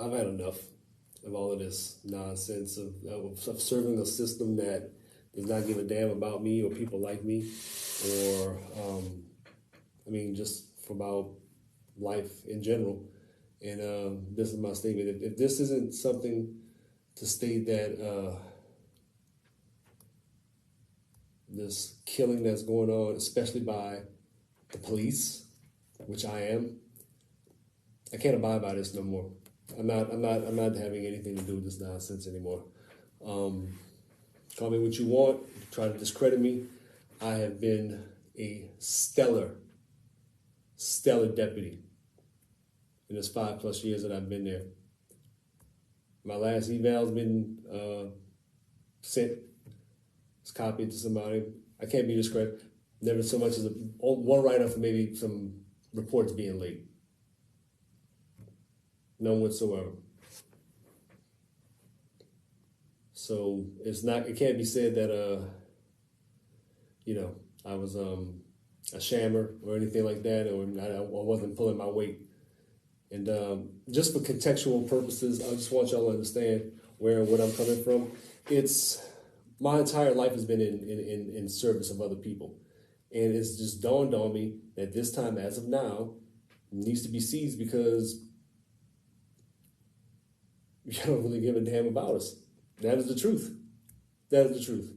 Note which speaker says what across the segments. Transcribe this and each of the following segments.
Speaker 1: I've had enough of all of this nonsense of serving a system that does not give a damn about me or people like me, or just about life in general. And this is my statement. If this isn't something to state that this killing that's going on, especially by the police, which I am, I can't abide by this no more. I'm not having anything to do with this nonsense anymore. Call me what you want. Try to discredit me. I have been a stellar deputy in this 5+ years that I've been there. My last eval's been sent. It's copied to somebody. I can't be discredited. Never so much as one write-up for maybe some reports being late. None whatsoever. So it can't be said that I was a shammer or anything like that, or I wasn't pulling my weight. And just for contextual purposes, I just want y'all to understand where and what I'm coming from. My entire life has been in service of other people. And it's just dawned on me that this time, as of now, needs to be seized because you don't really give a damn about us. That is the truth. That is the truth.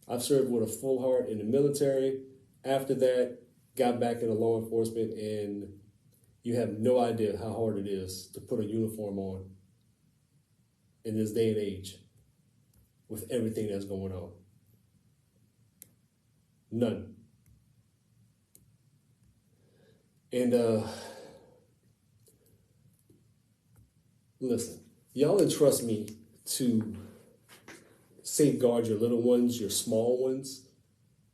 Speaker 1: I've served with a full heart in the military. After that, got back into law enforcement, and you have no idea how hard it is to put a uniform on in this day and age with everything that's going on. None. And listen, y'all entrust me to safeguard your little ones, your small ones,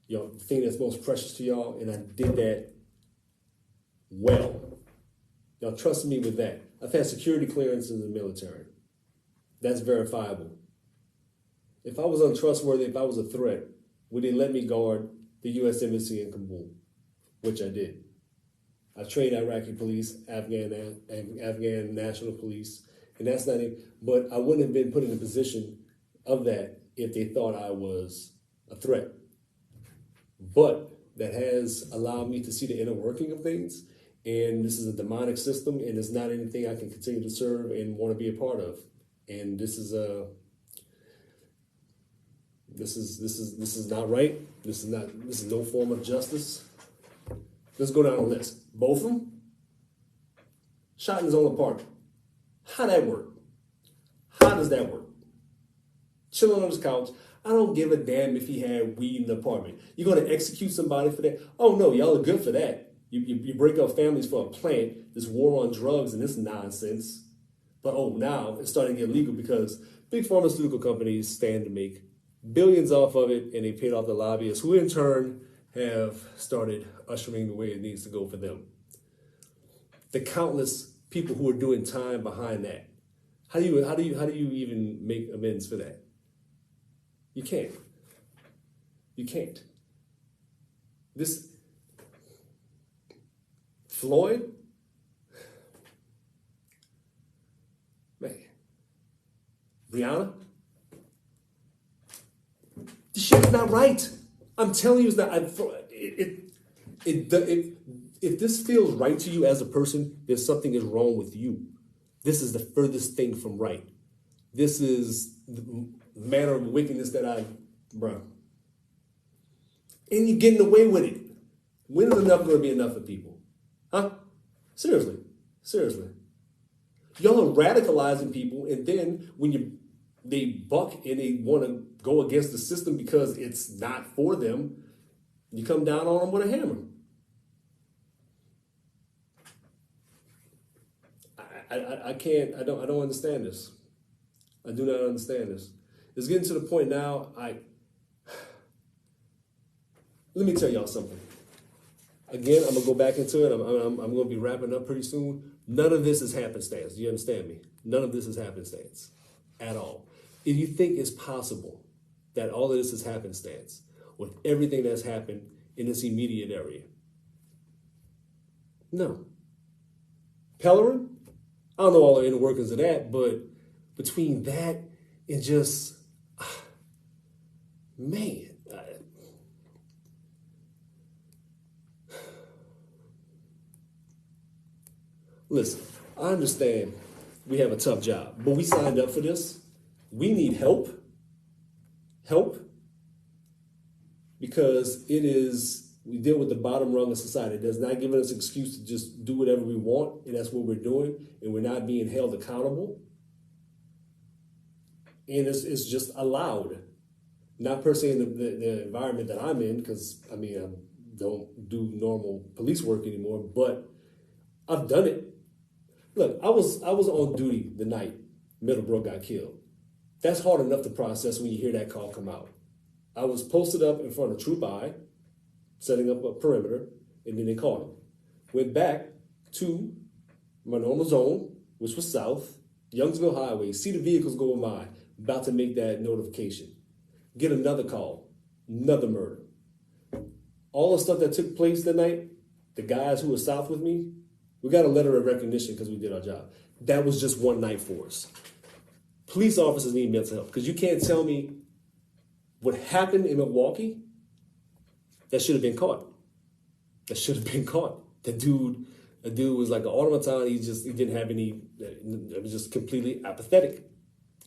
Speaker 1: the thing that's most precious to y'all, and I did that well. Y'all trust me with that. I've had security clearance in the military. That's verifiable. If I was untrustworthy, if I was a threat, would they let me guard the U.S. Embassy in Kabul? Which I did. I trained Iraqi police, Afghan national police, and that's not it. But I wouldn't have been put in a position of that if they thought I was a threat. But that has allowed me to see the inner working of things. And this is a demonic system, and it's not anything I can continue to serve and want to be a part of. And this is not right. This is no form of justice. Let's go down the list. Botham shot in his own apartment. How that work? How does that work? Chilling on his couch. I don't give a damn if he had weed in the apartment. You're going to execute somebody for that? Oh no, y'all are good for that. You break up families for a plant, this war on drugs and this nonsense. But now it's starting to get legal because big pharmaceutical companies stand to make billions off of it, and they paid off the lobbyists, who in turn have started ushering the way it needs to go for them. The countless people who are doing time behind that. How do you even make amends for that? You can't. You can't. This Floyd, man, Brianna, this shit's not right. I'm telling you, it's not. If this feels right to you as a person, there's something is wrong with you. This is the furthest thing from right. This is the manner of wickedness that bro. And you're getting away with it. When is enough going to be enough for people? Huh? Seriously. Y'all are radicalizing people, and then when they buck and they want to go against the system because it's not for them, you come down on them with a hammer. I don't understand this. I do not understand this. It's getting to the point now, let me tell y'all something. Again, I'm going to go back into it. I'm going to be wrapping up pretty soon. None of this is happenstance. Do you understand me? None of this is happenstance at all. If you think it's possible that all of this is happenstance with everything that's happened in this immediate area, no. Pellerin, I don't know all the inner workings of that, but between that and just, man, listen, I understand we have a tough job, but we signed up for this. We need help. Help. Because we deal with the bottom rung of society. It does not give us an excuse to just do whatever we want, and that's what we're doing, and we're not being held accountable. And it's just allowed. Not per se in the environment that I'm in, because, I don't do normal police work anymore, but I've done it. Look, I was on duty the night Middlebrook got killed. That's hard enough to process when you hear that call come out. I was posted up in front of Troop I, setting up a perimeter, and then they called me. Went back to my normal zone, which was south, Youngsville Highway, see the vehicles going by, about to make that notification. Get another call, another murder. All the stuff that took place that night, the guys who were south with me, we got a letter of recognition because we did our job. That was just one night for us. Police officers need mental health, because you can't tell me what happened in Milwaukee, that should have been caught. That should have been caught. The dude was like an automaton. He didn't have any. It was just completely apathetic.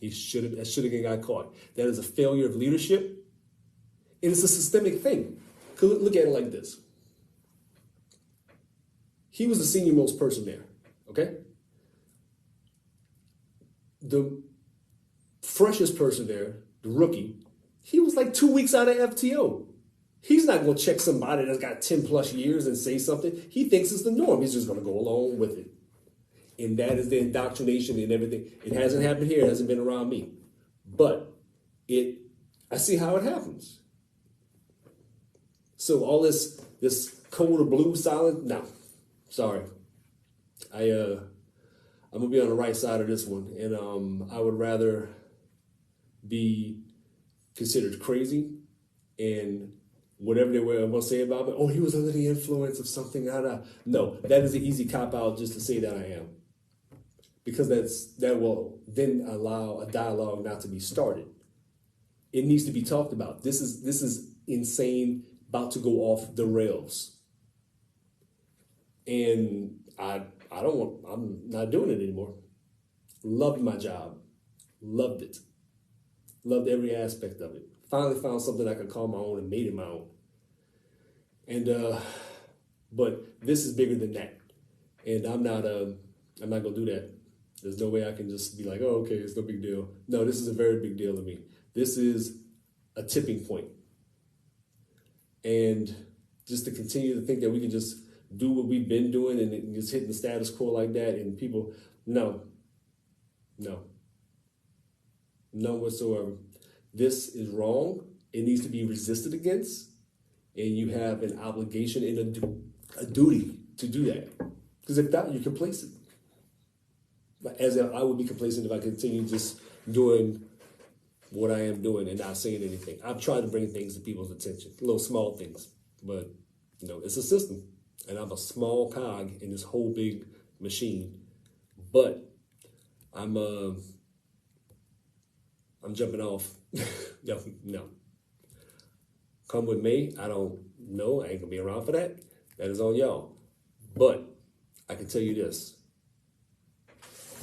Speaker 1: That should have got caught. That is a failure of leadership. It is a systemic thing. Look at it like this. He was the senior most person there. Okay. The freshest person there, the rookie, he was like 2 weeks out of FTO. He's not going to check somebody that's got 10 plus years and say something. He thinks it's the norm. He's just going to go along with it. And that is the indoctrination and everything. It hasn't happened here. It hasn't been around me. But I see how it happens. So all this code of blue silence, no, sorry. I'm going to be on the right side of this one. And I would rather be considered crazy and whatever they were going to say about me. Oh, he was under the influence of something. No, that is an easy cop-out just to say that I am. Because that will then allow a dialogue not to be started. It needs to be talked about. This is insane, about to go off the rails. And I'm not doing it anymore. Loved my job. Loved it. Loved every aspect of it. Finally found something I could call my own and made it my own. And but this is bigger than that. And I'm not gonna do that. There's no way I can just be like, oh, okay, it's no big deal. No, this is a very big deal to me. This is a tipping point. And just to continue to think that we can just do what we've been doing and just hitting the status quo like that, and people, no whatsoever. This is wrong. It needs to be resisted against, and you have an obligation and a duty to do that. Because if not, you're complacent. As I would be complacent if I continue just doing what I am doing and not saying anything. I've tried to bring things to people's attention, little small things, but it's a system, and I'm a small cog in this whole big machine. But I'm jumping off. No. Come with me. I don't know. I ain't gonna be around for that. That is on y'all. But I can tell you this.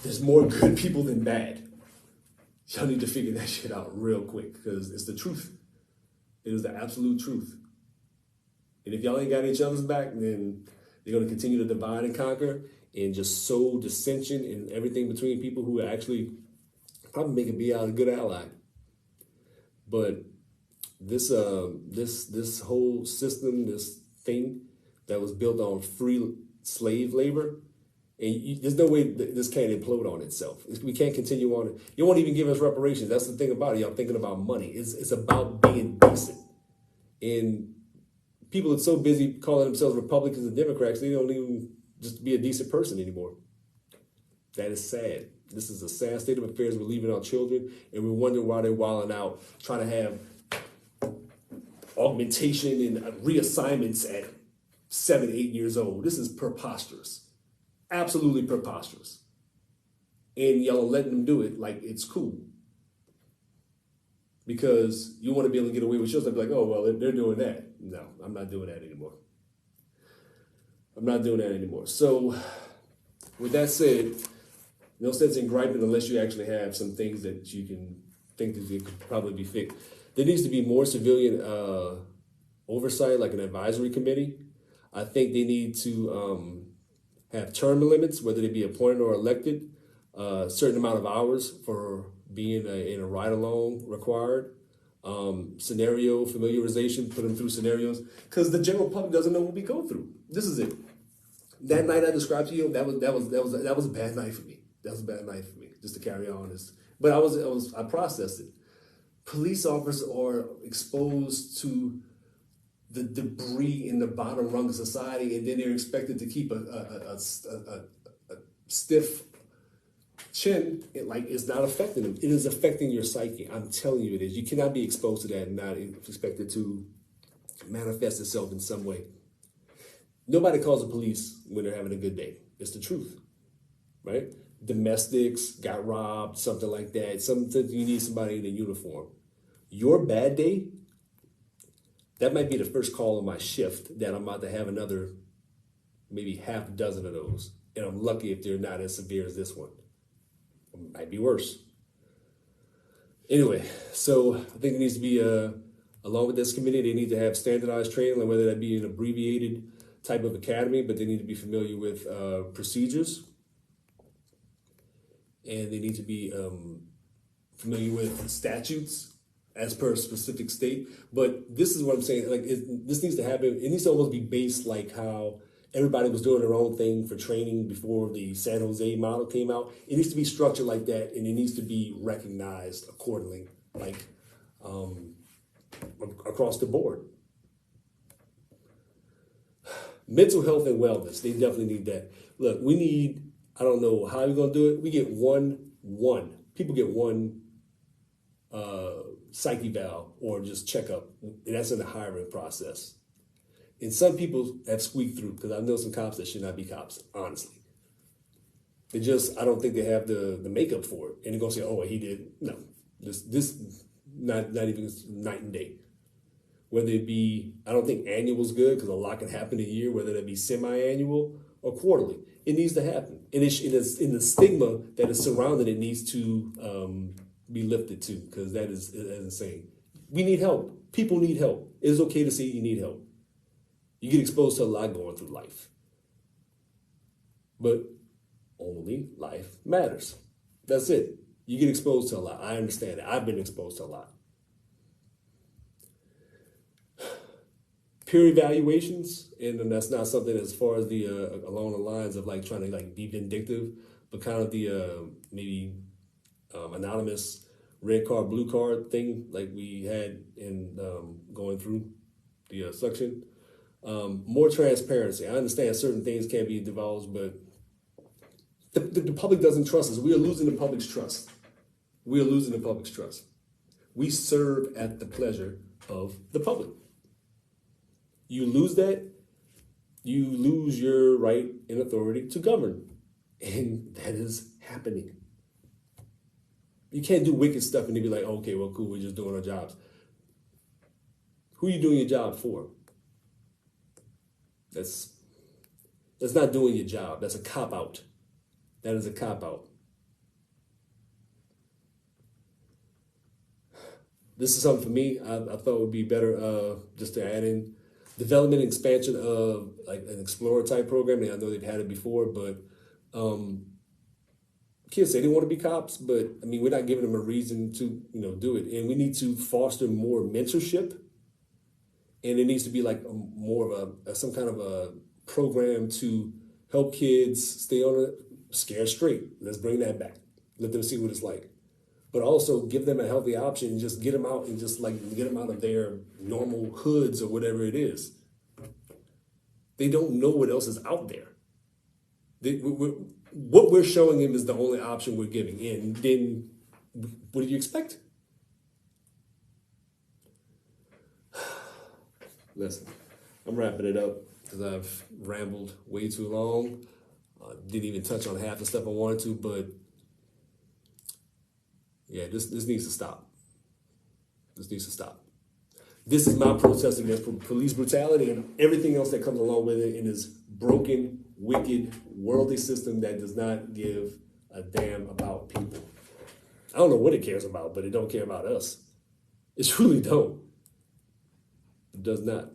Speaker 1: There's more good people than bad. Y'all need to figure that shit out real quick, because it's the truth. It is the absolute truth. And if y'all ain't got each other's back, then they're going to continue to divide and conquer and just sow dissension and everything between people who are actually probably making be out a good ally. But this whole system, this thing that was built on free slave labor, and there's no way this can't implode on itself. We can't continue on it. You won't even give us reparations. That's the thing about it. Y'all thinking about money. It's about being decent. And people are so busy calling themselves Republicans and Democrats, they don't even just be a decent person anymore. That is sad. This is a sad state of affairs. We're leaving our children, and we're wondering why they're wilding out, trying to have augmentation and reassignments at 7, 8 years old. This is preposterous. Absolutely preposterous. and y'all are letting them do it like it's cool. Because you want to be able to get away with yours. I'd be like, oh, well, they're doing that. No, I'm not doing that anymore. I'm not doing that anymore. So with that said, no sense in griping unless you actually have some things that you can think that they could probably be fixed. There needs to be more civilian oversight, like an advisory committee. I think they need to have term limits, whether they be appointed or elected, a certain amount of hours for being in a ride-along required. Scenario familiarization, put them through scenarios, because the general public doesn't know what we go through. This is it. That night I described to you, that was a bad night for me. That was a bad night for me, just to carry on this. But I processed it. Police officers are exposed to the debris in the bottom rung of society, and then they're expected to keep a stiff chin. It's not affecting them. It is affecting your psyche. I'm telling you it is. You cannot be exposed to that and not expect it to manifest itself in some way. Nobody calls the police when they're having a good day. It's the truth, right? Domestics got robbed, something like that. Something you need somebody in a uniform. Your bad day, that might be the first call of my shift that I'm about to have another maybe half a dozen of those. And I'm lucky if they're not as severe as this one. It might be worse. Anyway, so I think it needs to be, along with this committee, they need to have standardized training, whether that be an abbreviated type of academy, but they need to be familiar with procedures. And they need to be familiar with statutes as per a specific state. But this is what I'm saying, this needs to happen. It needs to almost be based like how everybody was doing their own thing for training before the San Jose model came out. It needs to be structured like that, and it needs to be recognized accordingly, across the board. Mental health and wellness, they definitely need that. Look, we need, I don't know how we're going to do it. We get people get one psyche valve or just checkup, and that's in the hiring process. And some people have squeaked through, because I know some cops that should not be cops, honestly. They just, I don't think they have the makeup for it. And they're going to say, oh, he did. No, this not even night and day. Whether it be, I don't think annual is good, because a lot can happen a year, whether that be semi-annual or quarterly. It needs to happen. And it is in the stigma that is surrounding it needs to be lifted too, because that is insane. We need help. People need help. It's okay to say you need help. You get exposed to a lot going through life. But only life matters. That's it. You get exposed to a lot. I understand that. I've been exposed to a lot. Peer evaluations, and that's not something as far as the along the lines of trying to be vindictive, but kind of the maybe anonymous red card, blue card thing like we had in going through the suction. More transparency. I understand certain things can't be divulged, but the public doesn't trust us. We are losing the public's trust. We are losing the public's trust. We serve at the pleasure of the public. You lose that, you lose your right and authority to govern. And that is happening. You can't do wicked stuff and then be like, okay, well, cool, we're just doing our jobs. Who are you doing your job for? That's not doing your job. That's a cop-out. That is a cop-out. This is something for me. I thought would be better just to add in development and expansion of an Explorer type program. And I know they've had it before, but kids say they want to be cops, but I mean, we're not giving them a reason to do it. And we need to foster more mentorship. And it needs to be more of some kind of a program to help kids stay on a scared straight. Let's bring that back. Let them see what it's like. But also give them a healthy option and just get them out and just get them out of their normal hoods or whatever it is. They don't know what else is out there. What we're showing them is the only option we're giving. And then what do you expect? Listen, I'm wrapping it up because I've rambled way too long. Didn't even touch on half the stuff I wanted to, but Yeah, this needs to stop. This needs to stop. This is my protest against police brutality and everything else that comes along with it in this broken, wicked, worldly system that does not give a damn about people. I don't know what it cares about, but it don't care about us. It truly don't. It does not.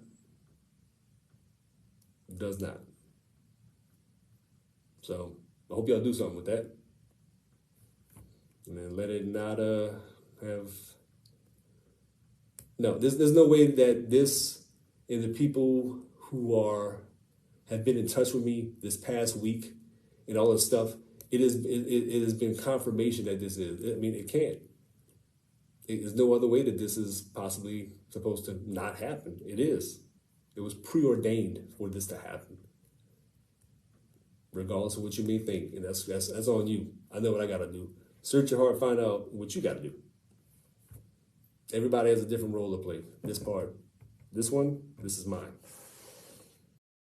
Speaker 1: It does not. So I hope y'all do something with that. And then let it not have... No, there's no way that this and the people who have been in touch with me this past week and all this stuff, it has been confirmation that this is. I mean, it can't. There's no other way that this is possibly supposed to not happen. It is. It was preordained for this to happen. Regardless of what you may think, and that's on you. I know what I got to do. Search your heart, find out what you got to do. Everybody has a different role to play. This part, this one, this is mine.